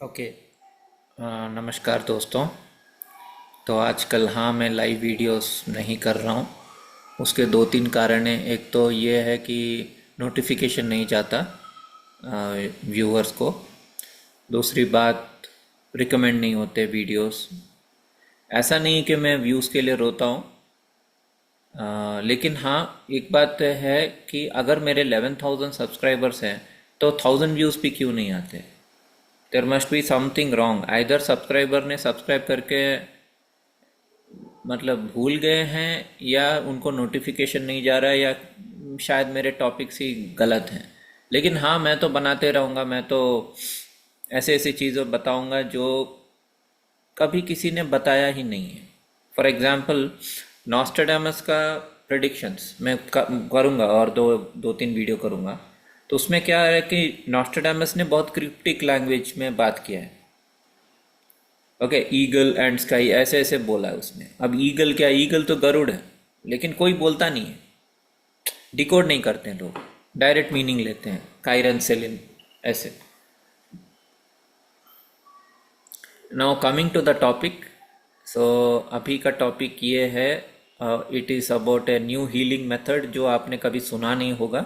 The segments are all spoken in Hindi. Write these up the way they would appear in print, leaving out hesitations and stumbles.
ओके। नमस्कार दोस्तों। तो आजकल हाँ मैं लाइव वीडियोस नहीं कर रहा हूँ। उसके दो तीन कारण हैं। एक तो ये है कि नोटिफिकेशन नहीं जाता व्यूअर्स को। दूसरी बात, रिकमेंड नहीं होते वीडियोस। ऐसा नहीं कि मैं व्यूज़ के लिए रोता हूँ, लेकिन हाँ एक बात है कि अगर मेरे 11,000 सब्सक्राइबर्स हैं तो 1000 व्यूज़ भी क्यों नहीं आते। There must be something wrong. Either subscriber ने सब्सक्राइब करके मतलब भूल गए हैं, या उनको नोटिफिकेशन नहीं जा रहा है, या शायद मेरे टॉपिक्स ही गलत हैं। लेकिन हाँ मैं तो बनाते रहूँगा। मैं तो ऐसे ऐसी चीज़ें बताऊँगा जो कभी किसी ने बताया ही नहीं है। फॉर एग्जाम्पल, नॉस्ट्राडामस का प्रेडिक्शंस मैं करूँगा, और दो दो तीन वीडियो करूँगा। तो उसमें क्या है कि नॉस्ट्राडामस ने बहुत क्रिप्टिक लैंग्वेज में बात किया है। ओके, ईगल एंड स्काई ऐसे ऐसे बोला है उसने। अब ईगल क्या, ईगल तो गरुड़ है, लेकिन कोई बोलता नहीं है। डिकोड नहीं करते हैं लोग, डायरेक्ट मीनिंग लेते हैं, कायरन सेलिन ऐसे। Now coming to the topic. So अभी का टॉपिक ये है, it is about a new healing method जो आपने कभी सुना नहीं होगा।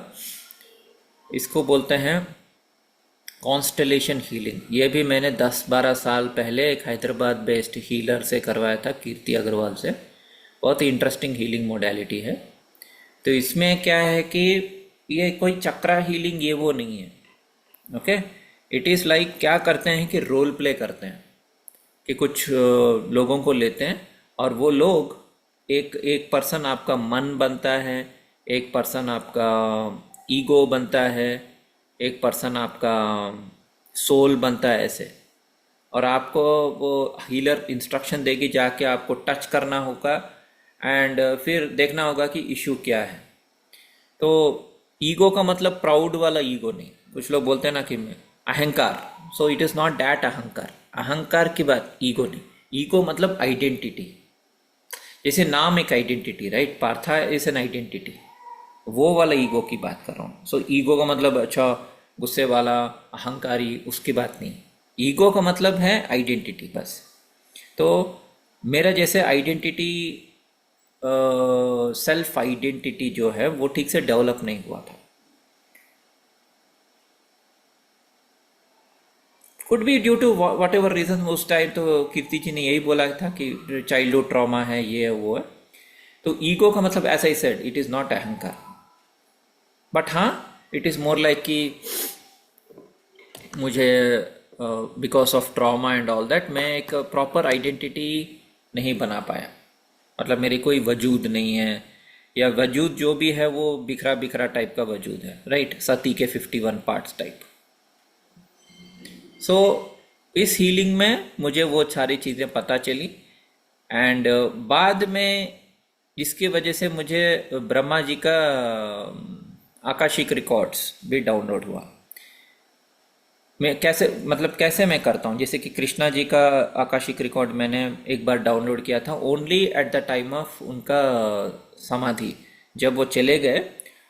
इसको बोलते हैं कॉन्स्टलेशन हीलिंग। ये भी मैंने 10-12 साल पहले एक हैदराबाद बेस्ड हीलर से करवाया था, कीर्ति अग्रवाल से। बहुत ही इंटरेस्टिंग हीलिंग मोडेलिटी है। तो इसमें क्या है कि ये कोई चक्रा हीलिंग ये वो नहीं है। ओके, इट इज़ लाइक क्या करते हैं कि रोल प्ले करते हैं कि कुछ लोगों को लेते हैं, और वो लोग एक एक पर्सन आपका मन बनता है, एक पर्सन आपका ईगो बनता है, एक पर्सन आपका सोल बनता है ऐसे। और आपको वो हीलर इंस्ट्रक्शन देगी, जाके आपको टच करना होगा एंड फिर देखना होगा कि इशू क्या है। तो ईगो का मतलब प्राउड वाला ईगो नहीं। कुछ लोग बोलते हैं ना कि मैं अहंकार। So it is not that अहंकार। अहंकार की बात ईगो नहीं। ईगो मतलब आइडेंटिटी। जैसे नाम एक identity, right? Partha is an identity. वो वाला ईगो की बात कर रहा हूँ। सो ईगो का मतलब अच्छा गुस्से वाला, अहंकारी, उसकी बात नहीं। ईगो का मतलब है आइडेंटिटी बस। तो मेरा जैसे आइडेंटिटी, सेल्फ आइडेंटिटी जो है वो ठीक से डेवलप नहीं हुआ था। Could be due to whatever reason. उस टाइम तो कीर्ति जी ने यही बोला था कि चाइल्डहुड ट्रॉमा है, ये है वो है। तो ईगो का मतलब ऐसा he said, it is not अहंकार, बट हाँ इट इज़ मोर लाइक कि मुझे because of trauma and all that मैं एक प्रॉपर आइडेंटिटी नहीं बना पाया। मतलब मेरी कोई वजूद नहीं है, या वजूद जो भी है वो बिखरा बिखरा टाइप का वजूद है, राइट? सती के 51 पार्ट्स टाइप। सो इस हीलिंग में मुझे वो सारी चीज़ें पता चली। एंड बाद में इसकी वजह से मुझे ब्रह्मा जी का आकाशिक रिकॉर्ड्स भी डाउनलोड हुआ। मैं कैसे, मतलब कैसे मैं करता हूँ, जैसे कि कृष्णा जी का आकाशिक रिकॉर्ड मैंने एक बार डाउनलोड किया था, only at the time of उनका समाधि। जब वो चले गए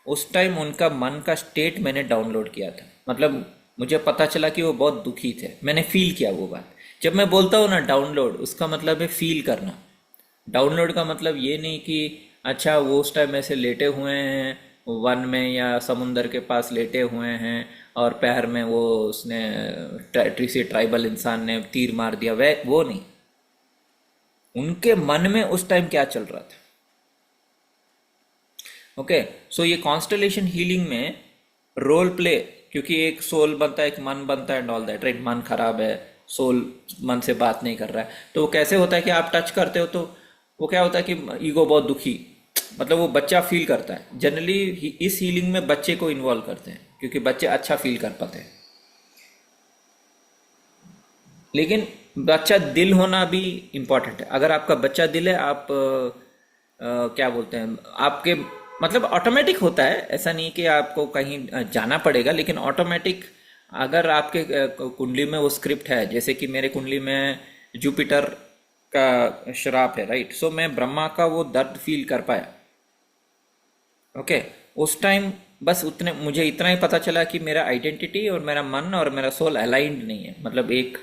उस टाइम उनका मन का स्टेट मैंने डाउनलोड किया था। मतलब मुझे पता चला कि वो बहुत दुखी थे, मैंने फील किया वो बात। जब मैं बोलता हूँ ना डाउनलोड, उसका मतलब है फील करना। डाउनलोड का मतलब ये नहीं कि अच्छा वो उस टाइम ऐसे लेटे हुए हैं वन में या समुंदर के पास लेटे हुए हैं, और पैर में वो उसने किसी ट्राइबल इंसान ने तीर मार दिया, वह वो नहीं। उनके मन में उस टाइम क्या चल रहा था। ओके, सो ये कॉन्स्टलेशन हीलिंग में रोल प्ले, क्योंकि एक सोल बनता है, एक मन बनता है एंड ऑल दैट, राइट? मन खराब है, सोल मन से बात नहीं कर रहा है, तो वो कैसे होता है कि आप टच करते हो तो वो क्या होता है कि ईगो बहुत दुखी, मतलब वो बच्चा फील करता है। जनरली इस हीलिंग में बच्चे को इन्वॉल्व करते हैं, क्योंकि बच्चे अच्छा फील कर पाते हैं। लेकिन बच्चा दिल होना भी इम्पोर्टेंट है। अगर आपका बच्चा दिल है, आप क्या बोलते हैं, आपके मतलब ऑटोमेटिक होता है। ऐसा नहीं कि आपको कहीं जाना पड़ेगा, लेकिन ऑटोमेटिक अगर आपके कुंडली में वो स्क्रिप्ट है, जैसे कि मेरे कुंडली में जुपिटर का श्राप है, राइट? सो मैं ब्रह्मा का वो दर्द फील कर पाया। ओके, उस टाइम बस मुझे इतना ही पता चला कि मेरा आइडेंटिटी और मेरा मन और मेरा सोल अलाइंड नहीं है। मतलब एक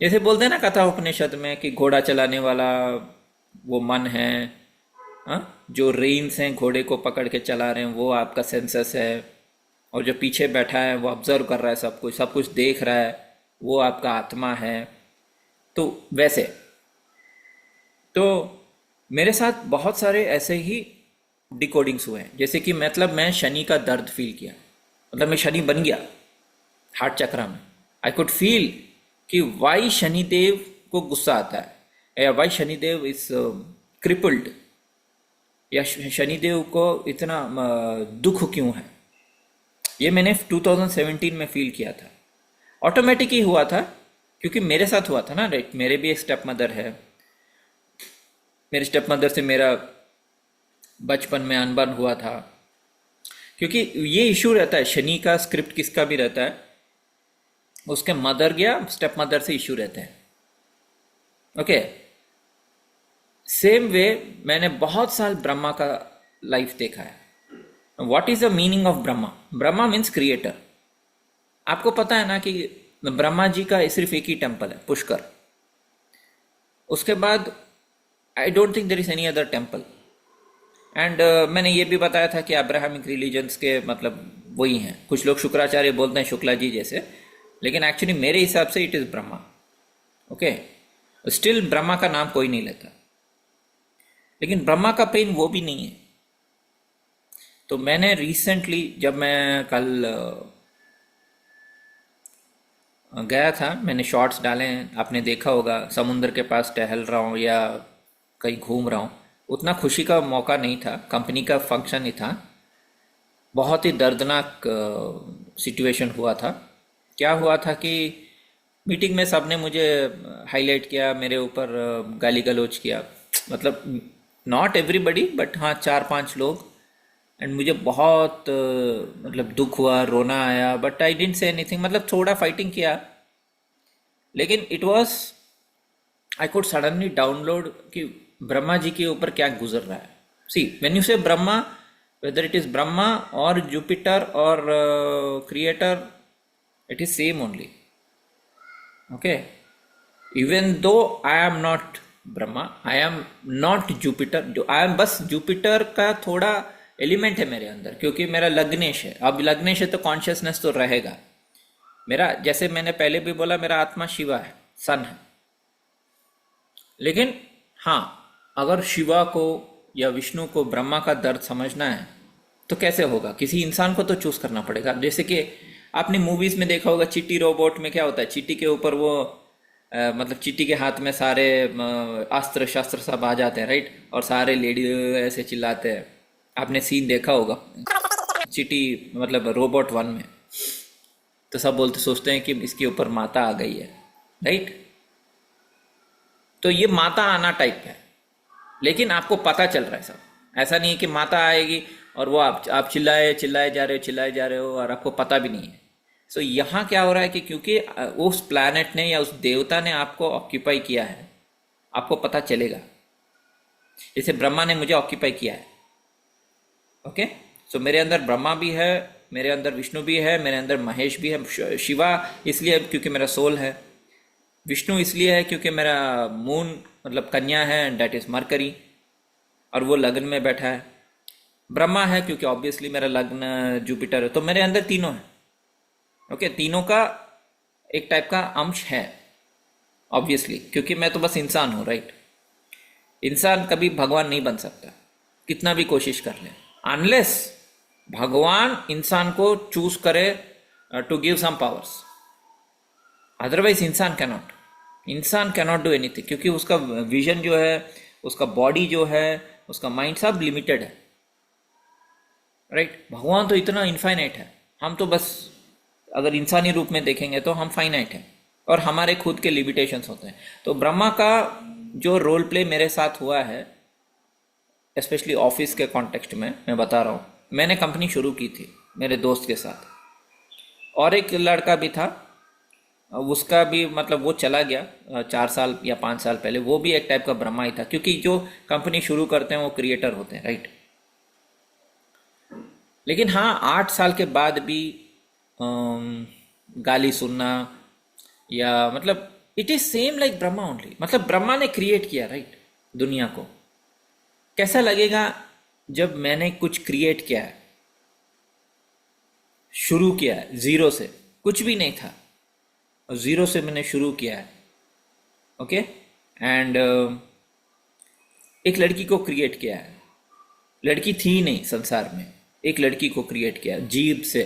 जैसे बोलते हैं ना कथा उपनिषद में कि घोड़ा चलाने वाला वो मन है, हाँ, जो रेन्स हैं घोड़े को पकड़ के चला रहे हैं वो आपका सेंसस है, और जो पीछे बैठा है वो ऑब्जर्व कर रहा है, सब कुछ देख रहा है, वो आपका आत्मा है। तो वैसे तो मेरे साथ बहुत सारे ऐसे ही डिकोडिंग्स हुए हैं, जैसे कि मतलब मैं शनि का दर्द फील किया, मतलब मैं शनि बन गया हार्ट चक्रा में। आई कुड फील कि वाई शनिदेव को गुस्सा आता है, या वाई शनिदेव इज क्रिपल्ड, या शनिदेव को इतना दुख क्यों है। ये मैंने 2017 में फील किया था, ऑटोमेटिक ही हुआ था, क्योंकि मेरे साथ हुआ था ना, राइट। मेरे भी एक स्टेप मदर है, मेरी स्टेप मदर से मेरा बचपन में अनबन हुआ था, क्योंकि ये इशू रहता है शनि का, स्क्रिप्ट किसका भी रहता है, उसके मदर या स्टेप मदर से इशू रहते हैं। ओके, सेम वे मैंने बहुत साल ब्रह्मा का लाइफ देखा है। What is the meaning of Brahma? Brahma means creator. आपको पता है ना कि ब्रह्मा जी का सिर्फ एक ही टेम्पल है, पुष्कर। उसके बाद I don't think there is any other temple. And मैंने ये भी बताया था कि अब्राहमिक रिलीजन्स के मतलब वही हैं। कुछ लोग शुक्राचार्य बोलते हैं, शुक्ला जी जैसे, लेकिन एक्चुअली मेरे हिसाब से it is Brahma. Okay, still Brahma का नाम कोई नहीं लेता, लेकिन ब्रह्मा का पेन वो भी नहीं है। तो मैंने रिसेंटली, जब मैं कल गया था, मैंने शॉर्ट्स डाले हैं, आपने देखा होगा, समुद्र के पास टहल रहा हूँ या कहीं घूम रहा हूँ। उतना खुशी का मौका नहीं था, कंपनी का फंक्शन ही था। बहुत ही दर्दनाक सिचुएशन हुआ था। क्या हुआ था कि मीटिंग में सबने मुझे हाईलाइट किया, मेरे ऊपर गाली गलौज किया, मतलब नॉट एवरीबडी बट हाँ 4-5 लोग। एंड मुझे बहुत मतलब दुख हुआ, रोना आया, but I didn't say anything, मतलब थोड़ा फाइटिंग किया, लेकिन it was, I could suddenly download कि ब्रह्मा जी के ऊपर क्या गुजर रहा है। सी व्हेन यू से Brahma, whether it is Brahma और जुपिटर और creator, it is same only. Okay, even though I am not Brahma, I am not Jupiter, जो आई एम बस जुपिटर का थोड़ा एलिमेंट है मेरे अंदर, क्योंकि मेरा लग्नेश है। अब लग्नेश है तो कॉन्शियसनेस तो रहेगा मेरा, जैसे मैंने पहले भी बोला, मेरा आत्मा शिवा है, सन है। लेकिन हाँ, अगर शिवा को या विष्णु को ब्रह्मा का दर्द समझना है तो कैसे होगा? किसी इंसान को तो चूज करना पड़ेगा। जैसे कि आपने मूवीज में देखा होगा, चिट्टी रोबोट में क्या होता है, चिट्टी के ऊपर वो मतलब चिट्टी के हाथ में सारे अस्त्र शस्त्र सब आ जाते हैं, राइट, और सारे लेडी ऐसे चिल्लाते हैं। आपने सीन देखा होगा चिट्टी मतलब रोबोट 1 में, तो सब बोलते सोचते हैं कि इसके ऊपर माता आ गई है, राइट। तो ये माता आना टाइप है, लेकिन आपको पता चल रहा है सब। ऐसा नहीं है कि माता आएगी और वो आप चिल्लाए चिल्लाए जा रहे हो, चिल्लाए जा रहे हो, और आपको पता भी नहीं है। सो यहाँ क्या हो रहा है कि क्योंकि उस प्लैनेट ने या उस देवता ने आपको ऑक्यूपाई किया है, आपको पता चलेगा। जैसे ब्रह्मा ने मुझे ऑक्यूपाई किया है। ओके, सो मेरे अंदर ब्रह्मा भी है, मेरे अंदर विष्णु भी है, मेरे अंदर महेश भी है। शिवा इसलिए क्योंकि मेरा सोल है, विष्णु इसलिए है क्योंकि मेरा मून मतलब कन्या है, डेट इज मरकरी, और वो लग्न में बैठा है। ब्रह्मा है क्योंकि ऑब्वियसली मेरा लग्न जुपिटर है। तो मेरे अंदर तीनों है। ओके, तीनों का एक टाइप का अंश है ऑब्वियसली, क्योंकि मैं तो बस इंसान हूँ, राइट। इंसान कभी भगवान नहीं बन सकता, कितना भी कोशिश कर ले, अनलेस भगवान इंसान को चूज करे to give some powers. Otherwise इंसान कैनॉट डू एनीथिंग, क्योंकि उसका विजन जो है, उसका बॉडी जो है, उसका माइंड सब लिमिटेड है, राइट। भगवान तो इतना इनफाइनाइट है, हम तो बस अगर इंसानी रूप में देखेंगे तो हम फाइनाइट हैं, और हमारे खुद के लिमिटेशंस होते हैं। तो ब्रह्मा का जो रोल प्ले मेरे साथ हुआ है, स्पेशली ऑफिस के कॉन्टेक्स्ट में मैं बता रहा हूँ। मैंने कंपनी शुरू की थी मेरे दोस्त के साथ, और एक लड़का भी था, उसका भी मतलब वो चला गया 4 साल या 5 साल पहले। वो भी एक टाइप का ब्रह्मा ही था, क्योंकि जो कंपनी शुरू करते हैं वो क्रिएटर होते हैं, राइट। लेकिन हाँ, 8 साल के बाद भी गाली सुनना, या मतलब it is same like Brahma only, मतलब ब्रह्मा ने क्रिएट किया राइट दुनिया को। कैसा लगेगा जब मैंने कुछ क्रिएट किया है, शुरू किया है जीरो से, कुछ भी नहीं था और जीरो से मैंने शुरू किया है, ओके। एंड एक लड़की को क्रिएट किया है, लड़की थी नहीं संसार में, एक लड़की को क्रिएट किया जीव से,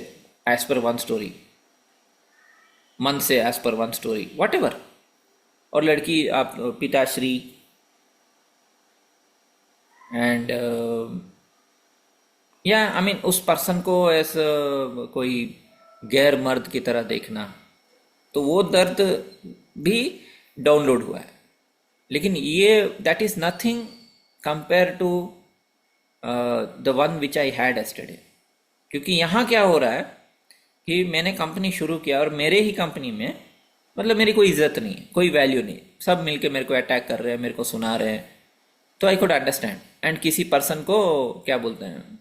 एज पर वन स्टोरी, मन से as per one story, what ever. और लड़की आप पिताश्री एंड या आई मीन उस पर्सन को ऐसा कोई गैर मर्द की तरह देखना, तो वो दर्द भी डाउनलोड हुआ है। लेकिन ये that is nothing compare to the one which I had yesterday. क्योंकि यहाँ क्या हो रहा है कि मैंने कंपनी शुरू किया और मेरे ही कंपनी में मतलब मेरी कोई इज्जत नहीं है, कोई वैल्यू नहीं, सब मिलके मेरे को अटैक कर रहे हैं, मेरे को सुना रहे हैं। तो आई कुड अंडरस्टैंड, एंड किसी पर्सन को क्या बोलते हैं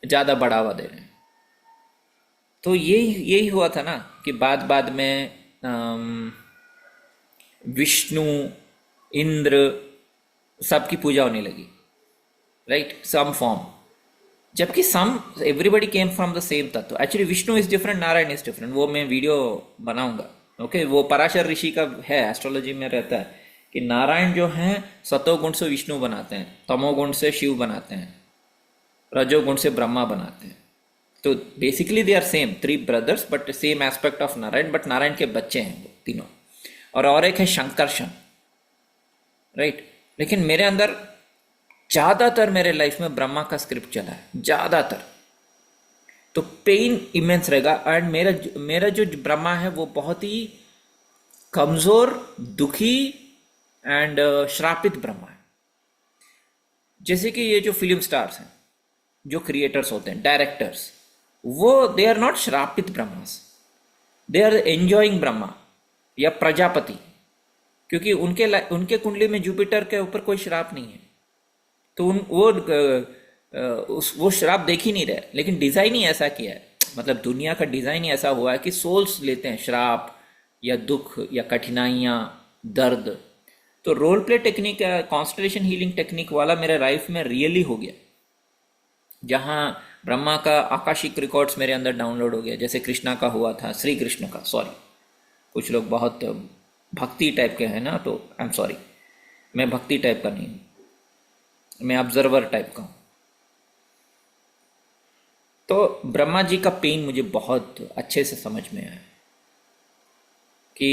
ज़्यादा बढ़ावा दे रहे हैं। तो यही यही हुआ था ना कि बाद में विष्णु, इंद्र, सबकी पूजा होने लगी राइट, सम फॉर्म। जबकि some everybody came from the same tattva. Actually Vishnu is different, Narayan is different, वो मैं वीडियो बनाऊंगा, ओके। वो पराशर ऋषि का है, एस्ट्रोलॉजी में रहता है कि नारायण जो हैं सतोगुण से विष्णु बनाते हैं, तमोगुण से शिव बनाते हैं, रजोगुण से ब्रह्मा बनाते हैं। तो basically they are same, three brothers but same aspect of Narayan, but Narayan के बच्चे हैं वो तीनों। और एक है शंकरशन राइट। लेकिन मेरे अंदर ज़्यादातर मेरे लाइफ में ब्रह्मा का स्क्रिप्ट चला है, ज़्यादातर। तो पेन इमेंस रहेगा। एंड मेरा जो ब्रह्मा है वो बहुत ही कमज़ोर, दुखी एंड श्रापित ब्रह्मा है। जैसे कि ये जो फिल्म स्टार्स हैं, जो क्रिएटर्स होते हैं, डायरेक्टर्स, वो दे आर नॉट श्रापित Brahma's, they are enjoying Brahma या प्रजापति। क्योंकि उनके कुंडली में जुपिटर के ऊपर कोई श्राप नहीं है, तो वो श्राप देख ही नहीं रहे। लेकिन डिजाइन ही ऐसा किया है, मतलब दुनिया का डिजाइन ही ऐसा हुआ है कि सोल्स लेते हैं श्राप या दुख या कठिनाइयाँ, दर्द। तो role play technique, constellation healing technique वाला मेरे लाइफ में रियली हो गया, जहाँ ब्रह्मा का आकाशिक रिकॉर्ड्स मेरे अंदर डाउनलोड हो गया। जैसे कृष्णा का हुआ था, श्री कृष्ण का, सॉरी, कुछ लोग बहुत भक्ति टाइप के हैं ना, तो आई एम सॉरी, मैं भक्ति टाइप का नहीं हूँ, मैं ऑब्जर्वर टाइप का हूँ। तो ब्रह्मा जी का पेन मुझे बहुत अच्छे से समझ में आया कि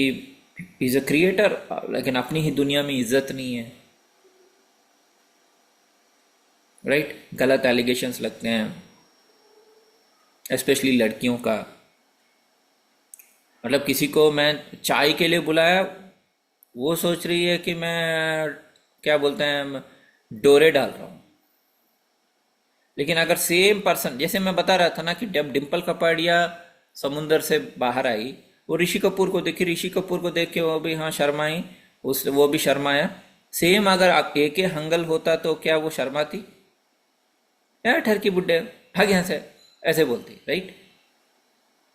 इज अ क्रिएटर, लेकिन अपनी ही दुनिया में इज्जत नहीं है राइट। गलत एलिगेशंस लगते हैं, स्पेशली लड़कियों का। मतलब किसी को मैं चाय के लिए बुलाया, वो सोच रही है कि मैं क्या बोलते हैं डोरे डाल रहा हूँ। लेकिन अगर सेम पर्सन, जैसे मैं बता रहा था ना कि जब डिम्पल कपाड़िया समुंदर से बाहर आई, वो ऋषि कपूर को देखी, ऋषि कपूर को देख के वो भी हाँ शर्माई, वो भी शर्माया। सेम अगर AK हंगल होता तो क्या वो शर्माती? यार ठरकी बुड्ढे भाग यहाँ से, ऐसे बोलती राइट।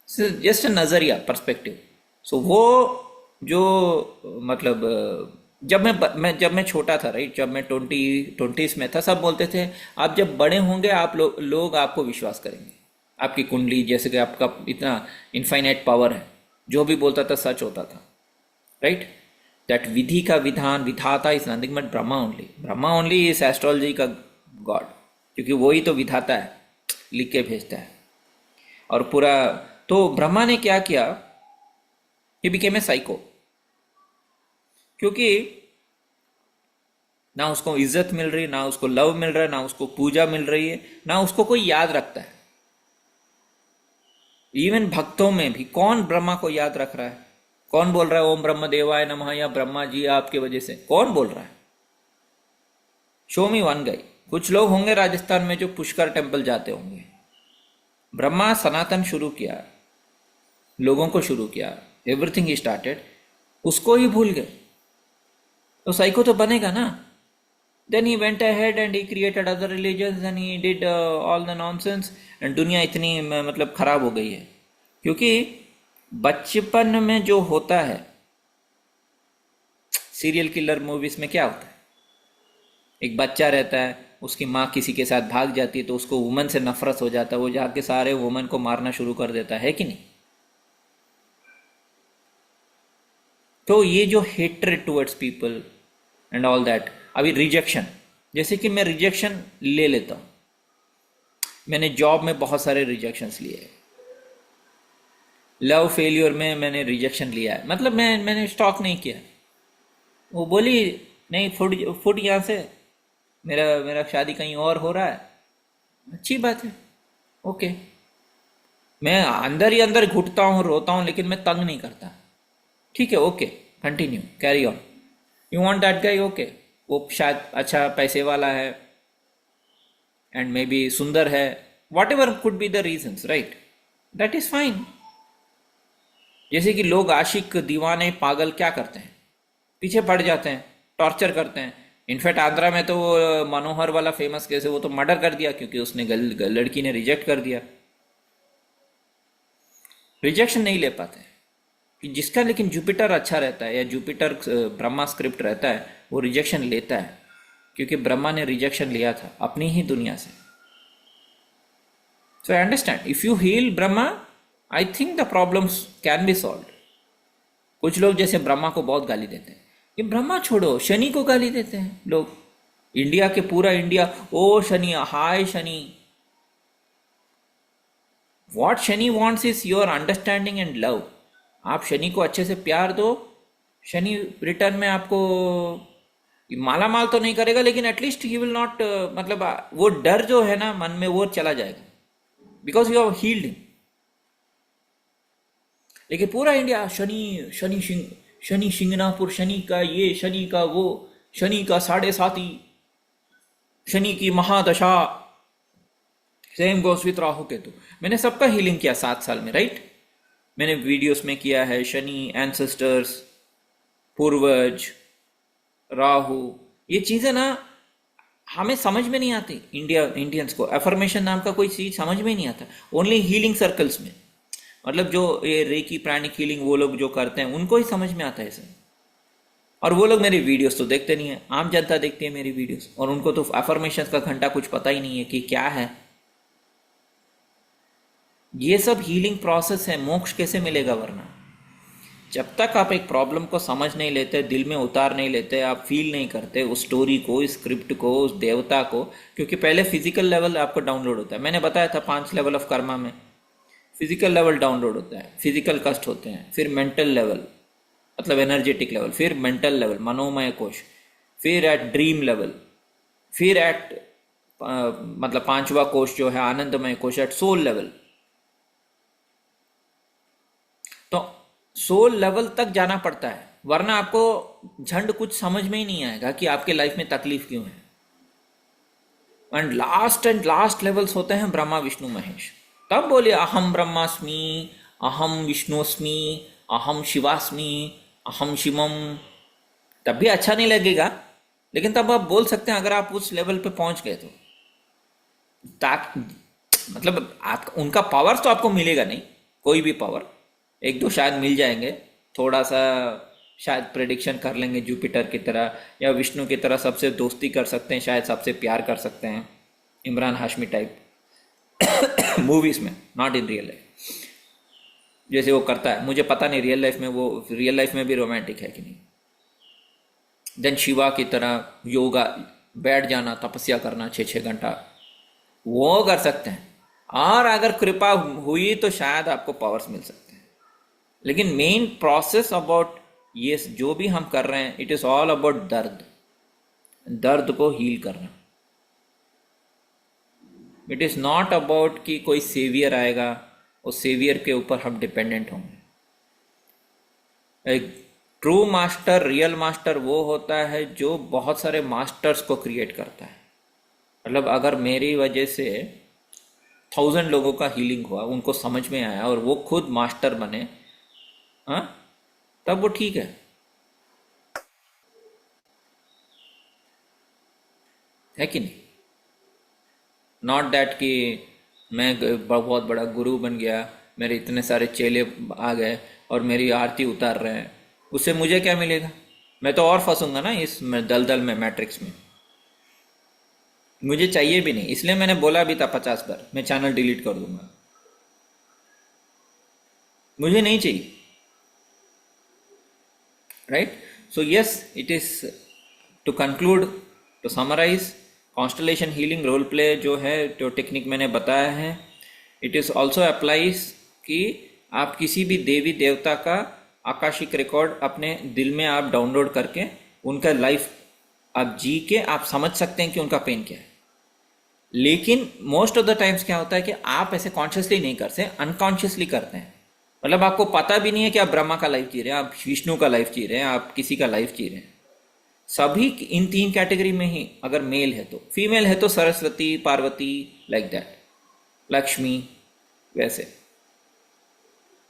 जस्ट अ नजरिया, पर्सपेक्टिव। सो वो जो मतलब जब मैं छोटा था राइट, जब मैं 20s में था, सब बोलते थे आप जब बड़े होंगे आप लोग आपको विश्वास करेंगे, आपकी कुंडली, जैसे कि आपका इतना इनफाइनाइट पावर है, जो भी बोलता था सच होता था राइट। दैट विधि का विधान, विधाता is nothing but Brahma only. Brahma only इस एस्ट्रोलॉजी का गॉड, क्योंकि वही तो विधाता है, लिख के भेजता है और पूरा। तो ब्रह्मा ने क्या किया, ही बिकेम ए साइको, क्योंकि ना उसको इज्जत मिल रही, ना उसको लव मिल रहा है, ना उसको पूजा मिल रही है, ना उसको कोई याद रखता है। इवन भक्तों में भी कौन ब्रह्मा को याद रख रहा है? कौन बोल रहा है ओम ब्रह्म देवाय नमः या ब्रह्मा जी आपके वजह से? कौन बोल रहा है? शो मी वन गाय। कुछ लोग होंगे राजस्थान में जो पुष्कर टेम्पल जाते होंगे। ब्रह्मा सनातन शुरू किया, लोगों को शुरू किया, एवरीथिंग ही स्टार्टेड, उसको ही भूल गए तो साइको तो बनेगा ना। Then he went ahead and he created other religions and he did all the nonsense. And दुनिया इतनी मतलब खराब हो गई है, क्योंकि बचपन में जो होता है सीरियल किलर मूवीज में क्या होता है? एक बच्चा रहता है, उसकी माँ किसी के साथ भाग जाती है तो उसको वुमन से नफरत हो जाता है, वो जाके सारे वुमन को मारना शुरू कर देता है कि नहीं? तो ये जो hatred towards people and all that, अभी रिजेक्शन, जैसे कि मैं रिजेक्शन ले लेता हूँ, मैंने जॉब में बहुत सारे रिजेक्शंस लिए हैं, लव फेल्योर में मैंने रिजेक्शन लिया है, मतलब मैंने स्टॉक नहीं किया। वो बोली नहीं, फुट फुट यहाँ से, मेरा मेरा शादी कहीं और हो रहा है, अच्छी बात है, ओके। मैं अंदर ही अंदर घुटता हूँ, रोता हूँ, लेकिन मैं तंग नहीं करता। ठीक है, okay, continue, carry on. You want that guy, okay, वो शायद अच्छा पैसे वाला है एंड मे बी सुंदर है, whatever could be the reasons, right, that is fine. जैसे कि लोग आशिक दीवाने पागल क्या करते हैं, पीछे पड़ जाते हैं, टॉर्चर करते हैं। इनफैक्ट आंध्रा में तो वो मनोहर वाला फेमस केस है, वो तो मर्डर कर दिया क्योंकि उसने लड़की ने रिजेक्ट कर दिया। रिजेक्शन नहीं ले पाते कि जिसका लेकिन जुपिटर अच्छा रहता है या जुपिटर ब्रह्मा स्क्रिप्ट रहता है, वो रिजेक्शन लेता है, क्योंकि ब्रह्मा ने रिजेक्शन लिया था अपनी ही दुनिया से। So I understand, if you heal Brahma, I think the problems can be solve. कुछ लोग जैसे ब्रह्मा को बहुत गाली देते हैं, कि ब्रह्मा छोड़ो, शनि को गाली देते हैं लोग। इंडिया के पूरा इंडिया, ओ Shani, hi Shani. What Shani wants is your understanding and love. आप शनि को अच्छे से प्यार दो, शनि रिटर्न में आपको माला माल तो नहीं करेगा, लेकिन एटलीस्ट ही विल नॉट, मतलब वो डर जो है ना मन में, वो चला जाएगा, because you have healed him. लेकिन पूरा इंडिया शनि शनि सिंह, शनि सिंगनापुर, शनि का ये, शनि का वो, शनि का 7.5, शनि की महादशा, same goes with Rahu Ketu. मैंने सबका हीलिंग किया 7 साल में, राइट। मैंने वीडियोस में किया है, शनि, एंसेस्टर्स, पूर्वज, राहु, ये चीजें ना हमें समझ में नहीं आती। इंडियंस को एफर्मेशन नाम का कोई चीज समझ में नहीं आता, ओनली हीलिंग सर्कल्स में, मतलब जो ये रेकी प्राणिक हीलिंग वो लोग जो करते हैं उनको ही समझ में आता है इसे। और वो लोग मेरी वीडियोस तो देखते नहीं है, आम जनता देखती है मेरी वीडियोस, और उनको तो अफर्मेशन का घंटा कुछ पता ही नहीं है कि क्या है। ये सब हीलिंग प्रोसेस है, मोक्ष कैसे मिलेगा वरना? जब तक आप एक प्रॉब्लम को समझ नहीं लेते, दिल में उतार नहीं लेते, आप फील नहीं करते उस स्टोरी को, इस स्क्रिप्ट को, उस देवता को, क्योंकि पहले फिजिकल लेवल आपको डाउनलोड होता है। मैंने बताया था 5 लेवल ऑफ कर्मा में फिजिकल लेवल डाउनलोड होता है, फिजिकल कष्ट होते हैं, फिर मेंटल लेवल मतलब एनर्जेटिक लेवल, फिर मेंटल लेवल मनोमय कोश, फिर एट ड्रीम लेवल, फिर एट मतलब 5वां कोश जो है आनंदमय कोश, एट सोल लेवल। तो सोल लेवल तक जाना पड़ता है, वरना आपको झंड कुछ समझ में ही नहीं आएगा कि आपके लाइफ में तकलीफ क्यों है। एंड लास्ट लेवल्स होते हैं ब्रह्मा विष्णु महेश। तब बोले अहम ब्रह्मास्मि, अहम विष्णुस्मि, अहम शिवास्मि, अहम शिवम। तब भी अच्छा नहीं लगेगा, लेकिन तब आप बोल सकते हैं अगर आप उस लेवल पे पहुंच गए तो। मतलब आप उनका पावर तो आपको मिलेगा नहीं, कोई भी पावर, एक दो शायद मिल जाएंगे, थोड़ा सा शायद प्रेडिक्शन कर लेंगे जुपिटर की तरह या विष्णु की तरह, सबसे दोस्ती कर सकते हैं, शायद सबसे प्यार कर सकते हैं, इमरान हाशमी टाइप मूवीज में, नॉट इन रियल लाइफ जैसे वो करता है। मुझे पता नहीं रियल लाइफ में वो रियल लाइफ में भी रोमांटिक है कि नहीं। देन शिवा की तरह योगा, बैठ जाना, तपस्या करना 6-6 घंटा, वो कर सकते हैं। और अगर कृपा हुई तो शायद आपको पावर्स मिल सकते हैं। लेकिन मेन प्रोसेस अबाउट ये जो भी हम कर रहे हैं, इट इज ऑल अबाउट दर्द, दर्द को हील करना। इट इज नॉट अबाउट कि कोई सेवियर आएगा, उस सेवियर के ऊपर हम डिपेंडेंट होंगे। एक ट्रू मास्टर, रियल मास्टर वो होता है जो बहुत सारे मास्टर्स को क्रिएट करता है। मतलब अगर मेरी वजह से 1000 लोगों का हीलिंग हुआ, उनको समझ में आया और वो खुद मास्टर बने, हाँ, तब वो ठीक है कि नहीं? नॉट दैट कि मैं बहुत बड़ा गुरु बन गया, मेरे इतने सारे चेले आ गए और मेरी आरती उतार रहे हैं, उससे मुझे क्या मिलेगा? मैं तो और फंसूंगा ना इस दलदल में, मैट्रिक्स में। मुझे चाहिए भी नहीं, इसलिए मैंने बोला भी था 50 बार मैं चैनल डिलीट कर दूंगा। मुझे नहीं चाहिए। Right. So yes, it is to conclude, to summarize, constellation healing role play जो है, जो टेक्निक मैंने बताया है, इट इज ऑल्सो अप्लाइज कि आप किसी भी देवी देवता का आकाशिक रिकॉर्ड अपने दिल में आप डाउनलोड करके उनका लाइफ आप जी के आप समझ सकते हैं कि उनका पेन क्या है। लेकिन मोस्ट ऑफ द टाइम्स क्या होता है कि आप ऐसे कॉन्शियसली नहीं करते, अनकॉन्शियसली करते हैं। मतलब आपको पता भी नहीं है कि आप ब्रह्मा का लाइफ जी रहे हैं, आप विष्णु का लाइफ जी रहे हैं, आप किसी का लाइफ जी रहे हैं। सभी इन 3 कैटेगरी में ही, अगर मेल है तो, फीमेल है तो सरस्वती, पार्वती, लाइक दैट, लक्ष्मी, वैसे।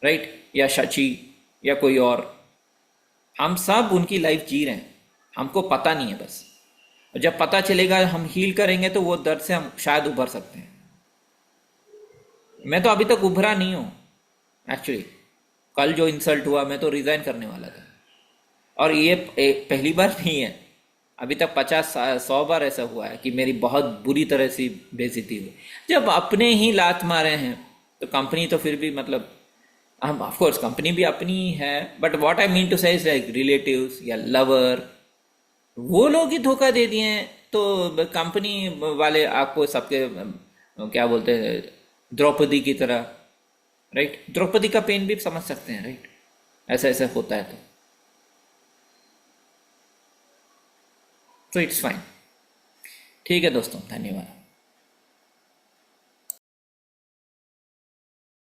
राइट, या शची, या कोई और, हम सब उनकी लाइफ जी रहे हैं, हमको पता नहीं है बस। और जब पता चलेगा, हम हील करेंगे तो वो दर्द से हम शायद उभर सकते हैं। मैं तो अभी तक उभरा नहीं हूं एक्चुअली। कल जो इंसल्ट हुआ, मैं तो रिजाइन करने वाला था। और ये पहली बार नहीं है, अभी तक 50-100 बार ऐसा हुआ है कि मेरी बहुत बुरी तरह से बेइज्जती हुई। जब अपने ही लात मारे हैं तो कंपनी तो फिर भी, मतलब हम ऑफ कोर्स कंपनी भी अपनी ही है, but what I mean to say is like relatives या लवर, वो लोग ही धोखा दे दिए हैं। तो कंपनी वाले आपको सबके क्या बोलते हैं, द्रौपदी की तरह। राइट, द्रौपदी का पेन भी समझ सकते हैं। राइट, ऐसा ऐसा होता है तो इट्स फाइन। ठीक है दोस्तों, धन्यवाद।